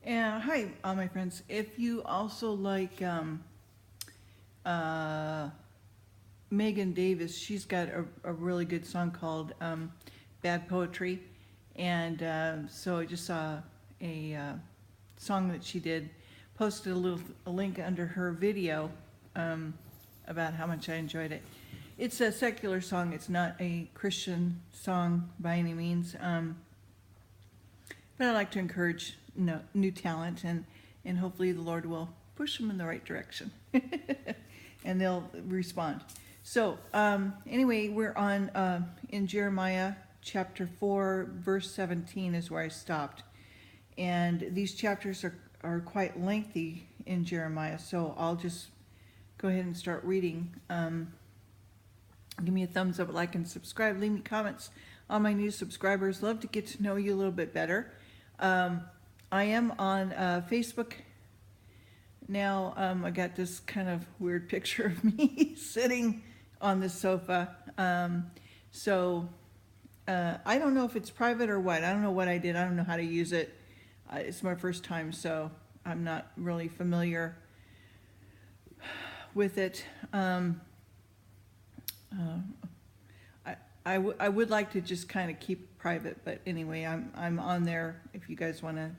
Hi, all my friends. If you also like uh, Megan Davis, she's got a really good song called Bad Poetry. And so I just saw a song that she did, posted a link under her video um, about how much I enjoyed it. It's a secular song, it's not a Christian song by any means. But I like to encourage new talent, and hopefully the Lord will push them in the right direction, and they'll respond. So anyway, we're on in Jeremiah chapter 4, verse 17 is where I stopped, and these chapters are quite lengthy in Jeremiah. So I'll just go ahead and start reading. Give me a thumbs up, like, and subscribe. Leave me comments. All my new subscribers, love to get to know you a little bit better. I am on Facebook now. I got this kind of weird picture of me sitting on the sofa. So I don't know if it's private or what. I don't know what I did. I don't know how to use it. It's my first time, so I'm not really familiar with it. I would like to just kind of keep it private, but anyway, I'm on there if you guys want to.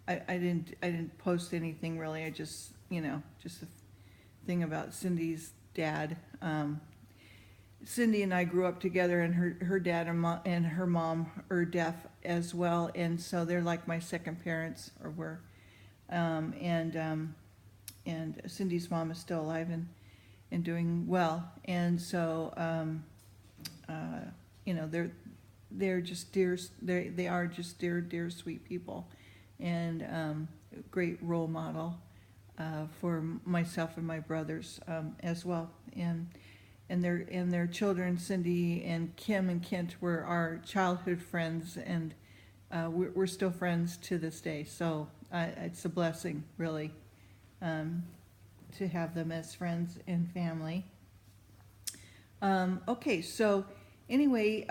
I didn't post anything really. I just just a thing about Cindy's dad. Cindy and I grew up together, and her dad and her mom are deaf as well, and so they're like my second parents, or were. And Cindy's mom is still alive and doing well, and so they're just dear. They are just dear sweet people, and great role model for myself and my brothers as well, and their children, Cindy and Kim and Kent, were our childhood friends, and we're still friends to this day. So it's a blessing, really, to have them as friends and family. Okay, so anyway,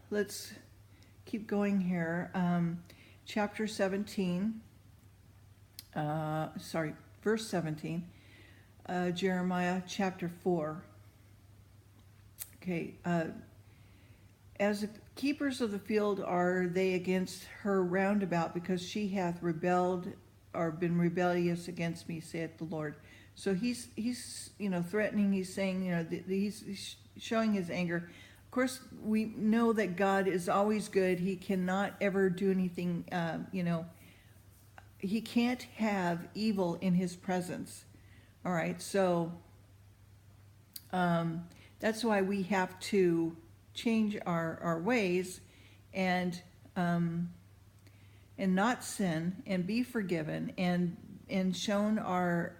let's keep going here. Chapter 17, verse 17, Jeremiah chapter 4. Okay, as the keepers of the field are they against her round about, because she hath rebelled, or been rebellious against me, saith the Lord. So he's threatening. He's saying, he's showing his anger. Of course, we know that God is always good. He cannot ever do anything. He can't have evil in his presence. All right, so that's why we have to change our ways, and not sin, and be forgiven, and shown our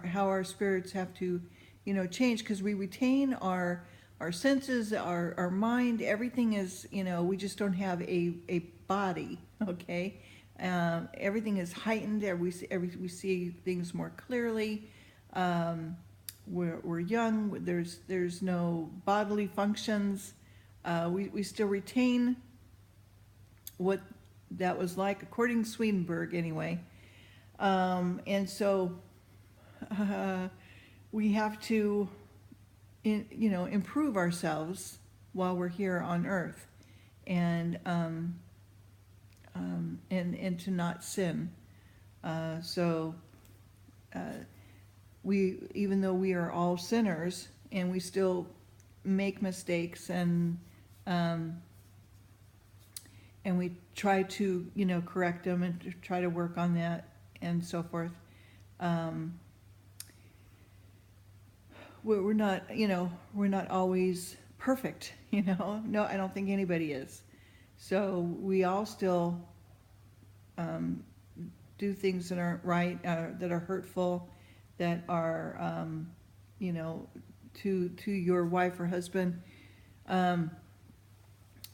how our spirits have to change, because we retain our senses, our mind. Everything is, we just don't have a body. Okay, everything is heightened. We see things more clearly. We're young. There's no bodily functions. We still retain what that was like, according to Swedenborg, anyway. And so we have to, improve ourselves while we're here on earth, and to not sin. So even though we are all sinners, and we still make mistakes, and we try to correct them, and to try to work on that, and so forth. We're not always perfect. No, I don't think anybody is. So we all still do things that aren't right, that are hurtful, that are to your wife or husband.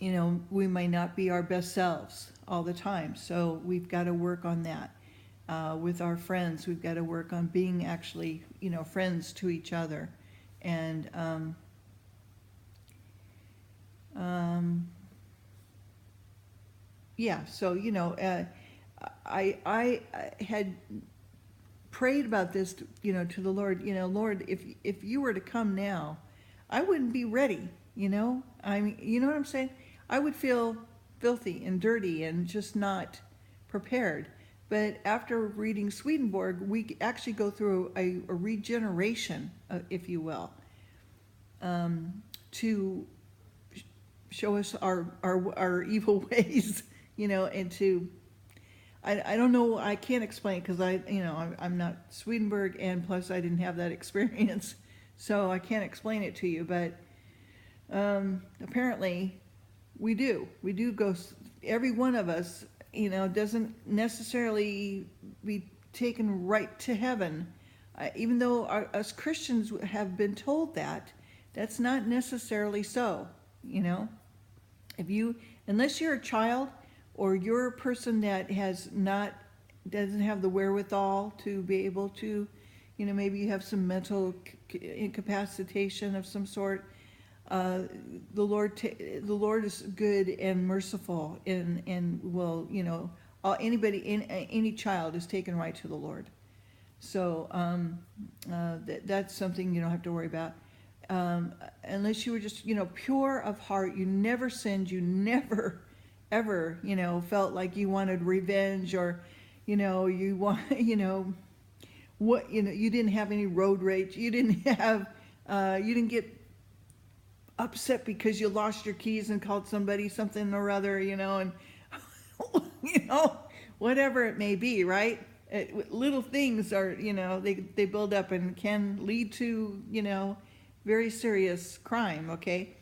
We may not be our best selves all the time, so we've got to work on that. With our friends, we've got to work on being actually, friends to each other. And yeah, so, I had prayed about this, to the Lord, Lord, if you were to come now, I wouldn't be ready, I mean, you know what I'm saying? I would feel filthy and dirty and just not prepared. But after reading Swedenborg, we actually go through a regeneration, if you will, to show us our evil ways, and to, I don't know, I can't explain because I'm not Swedenborg, and plus I didn't have that experience, so I can't explain it to you, but apparently we do go, every one of us, doesn't necessarily be taken right to heaven, even though us Christians have been told that, that's not necessarily so, if you, unless you're a child or you're a person that doesn't have the wherewithal to be able to, maybe you have some mental incapacitation of some sort, the Lord is good and merciful, and will, any child is taken right to the Lord. So that's something you don't have to worry about. Unless you were just, pure of heart, you never sinned, you never, ever, felt like you wanted revenge, or, you want, you didn't have any road rage, you didn't have, you didn't get upset because you lost your keys and called somebody something or other, and, whatever it may be, right? Little things are, they build up and can lead to, very serious crime, okay?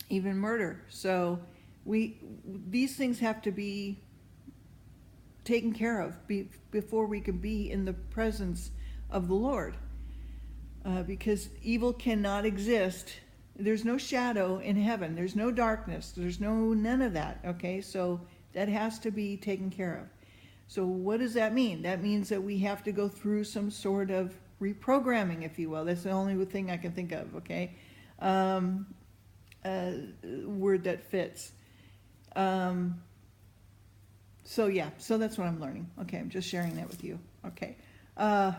Even murder. So these things have to be taken care of before we can be in the presence of the Lord. Because evil cannot exist. There's no shadow in heaven. There's no darkness. There's none of that, okay? So that has to be taken care of. So what does that mean? That means that we have to go through some sort of reprogramming, if you will. That's the only thing I can think of, okay? Word that fits. So yeah, so that's what I'm learning. Okay, I'm just sharing that with you. Okay. All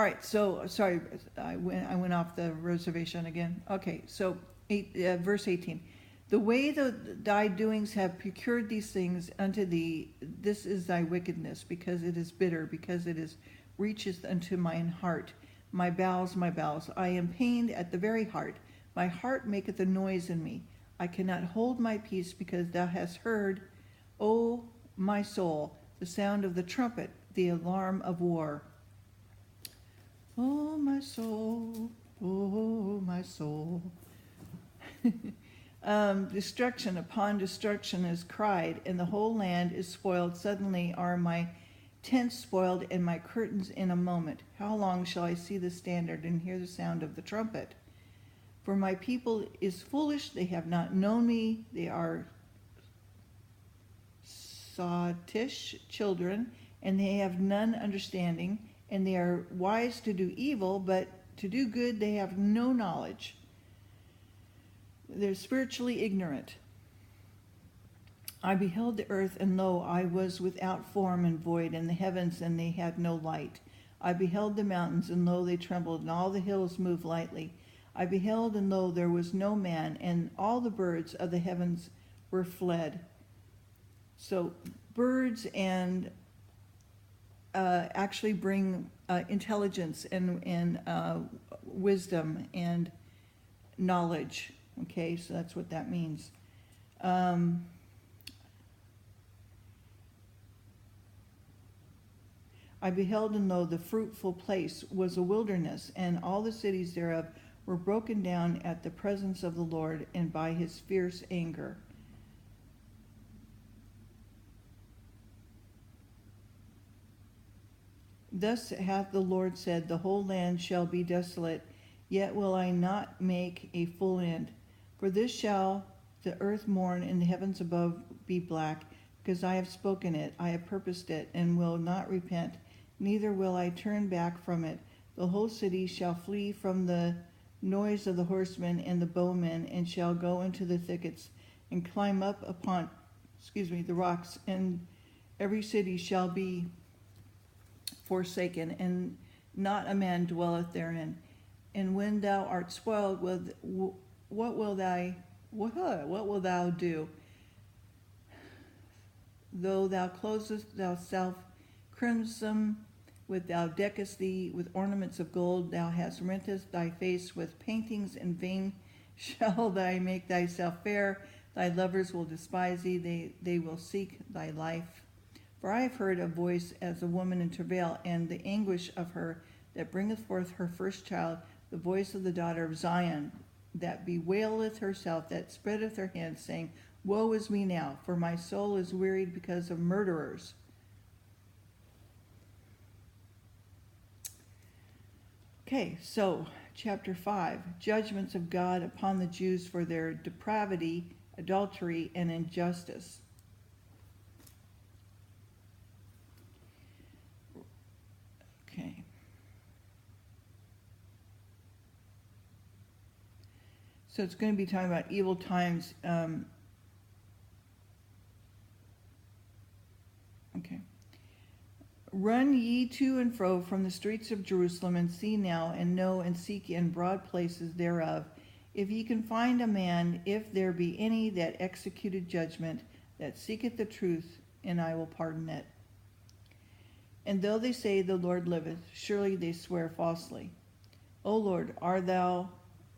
right, so sorry, I went off the reservation again. Okay, so verse 18. The way thy doings have procured these things unto thee, this is thy wickedness, because it is bitter, because it is reacheth unto mine heart. My bowels, I am pained at the very heart. My heart maketh a noise in me. I cannot hold my peace, because thou hast heard, O my soul, the sound of the trumpet, the alarm of war. Oh my soul, oh my soul. Destruction upon destruction is cried, and the whole land is spoiled. Suddenly are my tents spoiled, and my curtains in a moment. How long shall I see the standard and hear the sound of the trumpet? For my people is foolish, they have not known me, they are sottish children, and they have none understanding, and they are wise to do evil, but to do good they have no knowledge. They're spiritually ignorant. I beheld the earth, and lo, I was without form and void, and the heavens, and they had no light. I beheld the mountains, and lo, they trembled, and all the hills moved lightly. I beheld, and lo, there was no man, and all the birds of the heavens were fled. So birds and actually bring intelligence and wisdom and knowledge. Okay, so that's what that means. I beheld, and lo, the fruitful place was a wilderness, and all the cities thereof were broken down at the presence of the Lord and by his fierce anger. Thus hath the Lord said, the whole land shall be desolate, yet will I not make a full end. For this shall the earth mourn, and the heavens above be black, because I have spoken it, I have purposed it, and will not repent, neither will I turn back from it. The whole city shall flee from the noise of the horsemen and the bowmen, and shall go into the thickets, and climb up upon, the rocks, and every city shall be forsaken, and not a man dwelleth therein. And when thou art spoiled, what will thou do? Though thou closest thyself crimson, thou deckest thee with ornaments of gold, thou hast rented thy face with paintings, in vain shall thou make thyself fair. Thy lovers will despise thee, they will seek thy life. For I have heard a voice as a woman in travail, and the anguish of her that bringeth forth her first child, the voice of the daughter of Zion, that bewaileth herself, that spreadeth her hands, saying, Woe is me now, for my soul is wearied because of murderers. Okay, so chapter 5, judgments of God upon the Jews for their depravity, adultery, and injustice. Okay. So it's going to be talking about evil times. Okay. Run ye to and fro from the streets of Jerusalem, and see now, and know, and seek in broad places thereof, if ye can find a man, if there be any that executed judgment, that seeketh the truth, and I will pardon it. And though they say, The Lord liveth, surely they swear falsely. O Lord, are thou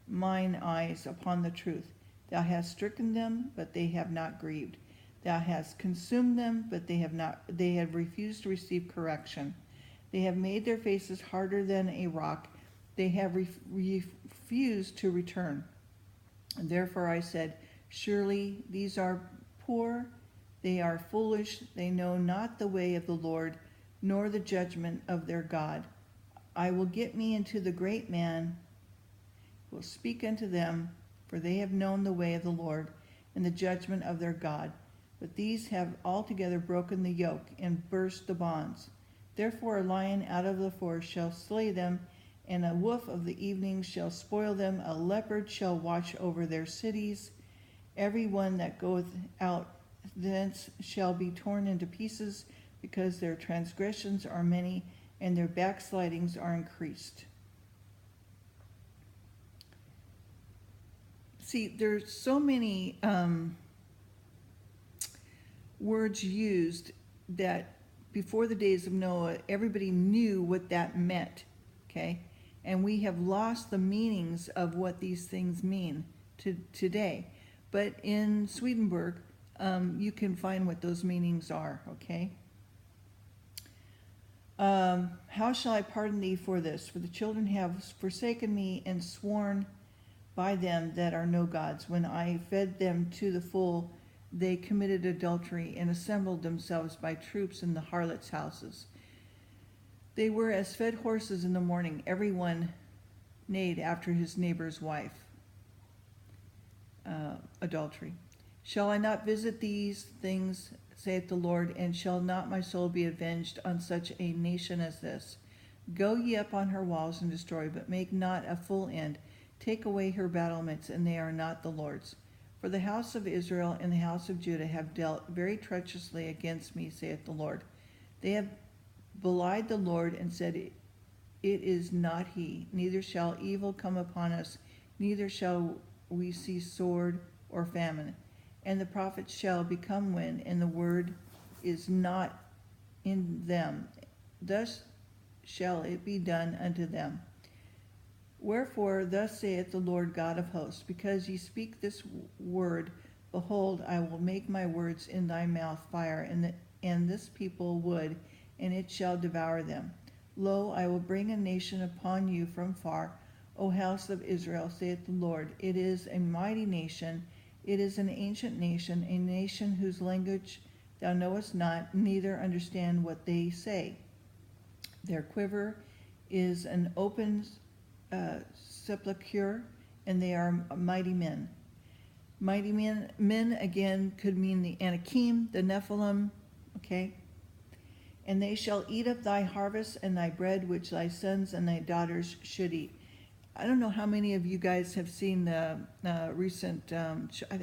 mine eyes upon the truth? Thou hast stricken them, but they have not grieved. Thou hast consumed them, but they have refused to receive correction. They have made their faces harder than a rock. They have refused to return. And therefore I said, Surely these are poor, they are foolish, they know not the way of the Lord, nor the judgment of their God. I will get me into the great man, will speak unto them, for they have known the way of the Lord, and the judgment of their God. But these have altogether broken the yoke, and burst the bonds. Therefore a lion out of the forest shall slay them, and a wolf of the evening shall spoil them. A leopard shall watch over their cities. Every one that goeth out thence shall be torn into pieces, because their transgressions are many, and their backslidings are increased. See, there's so many words used that before the days of Noah, everybody knew what that meant, okay? And we have lost the meanings of what these things mean today. But in Swedenborg, you can find what those meanings are, okay? How shall I pardon thee for this? For the children have forsaken me and sworn by them that are no gods. When I fed them to the full, they committed adultery and assembled themselves by troops in the harlots' houses. They were as fed horses in the morning, every one neighed after his neighbor's wife. Adultery. Shall I not visit these things, saith the Lord, and shall not my soul be avenged on such a nation as this? Go ye up on her walls and destroy, but make not a full end. Take away her battlements, and they are not the Lord's. For the house of Israel and the house of Judah have dealt very treacherously against me, saith the Lord. They have belied the Lord, and said, It is not he, neither shall evil come upon us, neither shall we see sword or famine. And the prophets shall become wind, and the word is not in them. Thus shall it be done unto them. Wherefore, thus saith the Lord God of hosts, because ye speak this word, behold, I will make my words in thy mouth fire, and this people wood, and it shall devour them. Lo, I will bring a nation upon you from far, O house of Israel, saith the Lord. It is a mighty nation, it is an ancient nation, a nation whose language thou knowest not, neither understand what they say. Their quiver is an open sepulchre, and they are mighty men. Mighty men again could mean the Anakim, the Nephilim, okay? And they shall eat up thy harvest and thy bread, which thy sons and thy daughters should eat. I don't know how many of you guys have seen the recent, I think